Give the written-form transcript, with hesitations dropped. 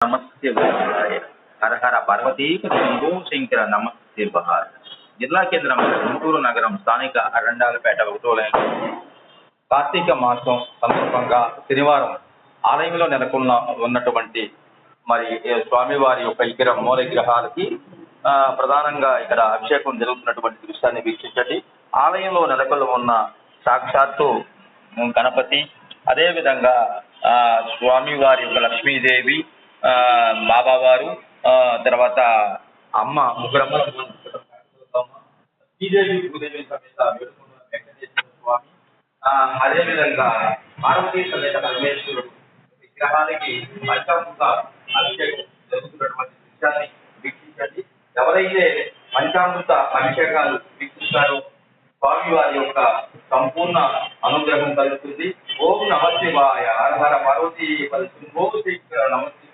నమశివాయ. హర హర పార్వతీపతి శంభో శంకర నమశివాయ. జిల్లా కేంద్రం గుంటూరు నగరం స్థానిక అరండాలపేట 1వ లైన్ కార్తీక మాసం సందర్భంగా శనివారం ఆలయంలో ఉన్నటువంటి మరి స్వామివారి యొక్క ఇక్కడ మూల విగ్రహాలకి ప్రధానంగా ఇక్కడ అభిషేకం జరుగుతున్నటువంటి దృశ్యాన్ని వీక్షించండి. ఆలయంలో నెలకొల్లి ఉన్న సాక్షాత్తు గణపతి, అదేవిధంగా స్వామివారి యొక్క లక్ష్మీదేవి, బాబావారు, తర్వాత అమ్మ ముగ్గురమ్మ, శ్రీదేవి భూదేవి సమేత వెంకటేశ్వర స్వామి, అదేవిధంగా పార్వతీ సమేత పరమేశ్వరుడు విగ్రహానికి పంచామృత అభిషేకం జరుగుతున్నటువంటి దృశ్యాన్ని వీక్షించండి. ఎవరైతే పంచామృత అభిషేకాలు వీక్షిస్తారో స్వామివారి యొక్క సంపూర్ణ అనుగ్రహం కలుగుతుంది. ఓం నమశివాయ. హర హర పార్వతీ శంభో శంకర నమశివాయ.